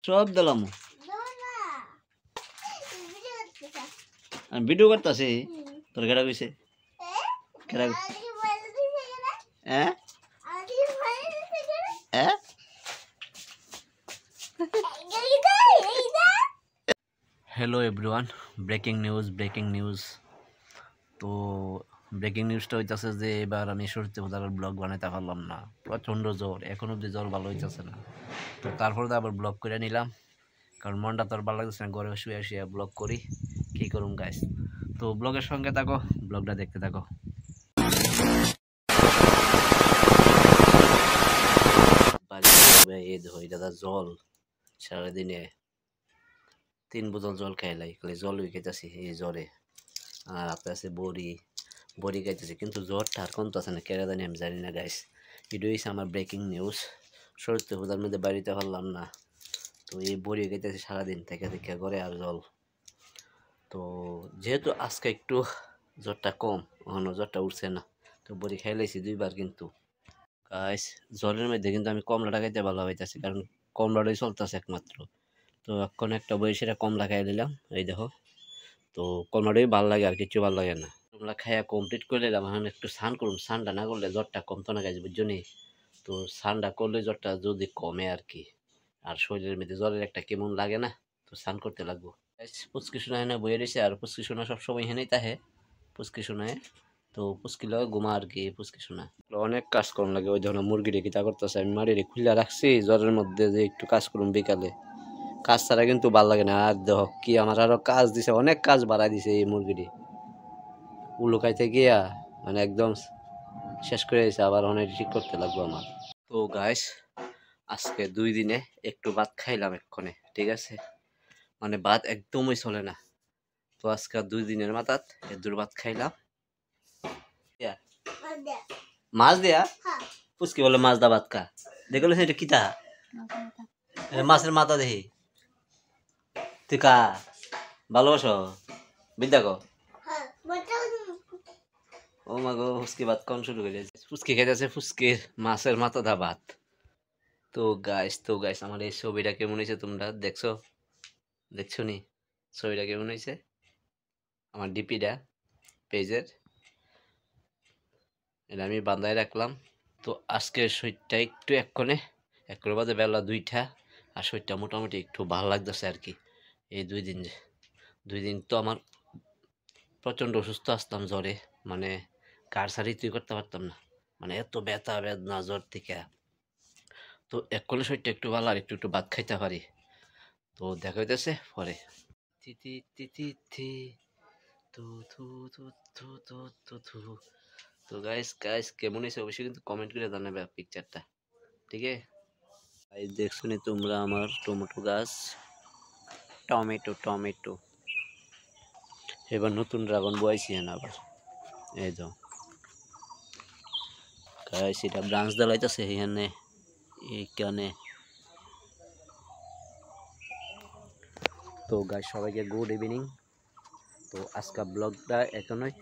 সব দিলাম আমি ভিডিও করতেছি তোর কেডা কইছে কেডা হ্যাঁ হ্যাঁ হ্যালো এভরিওয়ান ব্রেকিং নিউজ তো ব্রেকিং নিউজটা হইতাছে যে এবার আমি সত্যি উদাহরণ ব্লগ বানাইতে পারলাম না প্রচণ্ড জ্বর এখন অব্দি জ্বর ভালো হইতেছে না তো তারপর তো আবার ব্লগ করে নিলাম কারণ মনটা তো আর ভালো লাগতেছে না ঘরে শুয়ে শুয়ে ব্লগ করি কী করুম গাইস তো ব্লগের সঙ্গে থাকো ব্লগটা দেখতে থাকো এই দেখো এটা জল সারাদিনে 3 বোতল জল খাইলাই খালি জল খাইতেছি এই জ্বরে আর আপনার আছে বড়ি খাইতেছি কিন্তু জ্বরটা আর কমতেছে না কেরা জানি আমি জানি না গাইস ভিডিও হয়েছে আমার ব্রেকিং নিউজ সত্যি হুদার মধ্যে বাড়িতে পারলাম না তো এই বড়ি খাইতেছি সারাদিন থেকে দেখে করে আর জল তো যেহেতু আজকে একটু জ্বরটা কম এখনো জ্বরটা উঠছে না তো বড়ি খাইলাইছি 2 বার কিন্তু গাইস জ্বরের মধ্যে কিন্তু আমি কমলাটা খাইতে ভালো হইতেছি কারণ কমলাটাই চলতেছে একমাত্র তো এখন একটা বয়সের কমলা খাই দিলাম এই দেখো তো কমলাটাই ভালো লাগে আর কিছু ভালো লাগে না কমলা খাইয়া কমপ্লিট করে দিলাম এখন একটু স্নান করুন স্নানটা না করলে জ্বরটা কমতো না গাইছে বুঝছো নি তো স্নানটা করলে জ্বরটা যদি কমে আর কি আর শরীরের মধ্যে জ্বরের একটা কেমন লাগে না তো স্নান করতে লাগবো পুচকি শোনা এনে বইয়ে রয়েছে আর পুচকি শোনা সবসময় হেনেই তাহে পুচকি শোনায় তো পুচকি লগে ঘুমা আর কি পুচকি শোনা অনেক কাজ করুন লাগে ওই ধরনের মুরগি রেখে তা করতেছে আমি মাড়ি খুলে রাখছি জ্বরের মধ্যে যে একটু কাজ করুন বিকালে কাজ ছাড়া কিন্তু ভাল লাগে না আর দেখ কি আমার আরো কাজ দিছে অনেক কাজ বাড়াই দিছে এই মুরগিটি উলু খাইতে গিয়া মানে একদম শেষ করে দিয়েছে আবার অনেক ঠিক করতে লাগবে আমার তো গাইস আজকে 2 দিনে একটু ভাত খাইলাম এক্ষণে ঠিক আছে মানে ভাত একদমই চলে না তো আজকে 2 দিনের মাথাত এদুর ভাত খাইলাম মাছ দেয়া পুচকি বলে মাছ দা ভাত খা দেখলো সেটা কিতা মাছের মাথা দেখি তুই কা ভালোবাসো বিদ্যা গো ও মা গো ফুচকি ভাত কম শুরু করে দিয়েছে ফুচকি খেতেছে ফুচকির মাছের মাথা দা ভাত তো গাইস আমার এই ছবিটা কেমন হয়েছে তোমরা দেখছো নি ছবিটা কেমন হয়েছে আমার ডিপিটা পেজের এটা আমি বান্ধায় রাখলাম তো আজকে শরীরটা একটু এক্ষণে বাজে বেলা 2টা আর শরীরটা মোটামুটি একটু ভালো লাগতেছে আর কি এই 2 দিন তো আমার প্রচণ্ড অসুস্থ আসতাম জ্বরে মানে কার সারি তুই করতে পারতাম না মানে এত ব্যথা বেদনা জ্বর থেকে তো এক্ষণে শরীরটা একটু ভালো আর একটু ভাত খাইতে পারি তো দেখা হইতেছে পরে তিতি তিতি থি তু থু থু থু থু থু থু তো গাইস কেমন হয়েছে অবশ্যই কিন্তু কমেন্ট করে জানাবে পিকচারটা ঠিক আছে গাইস দেখছো নি তোমরা আমার টমেটো গাছ টমেটো এবার নতুন ড্রাগন বয়াইছি না আবার এই তো গাইস এটা ব্রাঞ্চ দালাইতেছে এখানে এইখানে তো গাইস সবাইকে গুড ইভিনিং তো আজকে ব্লগটা এখনই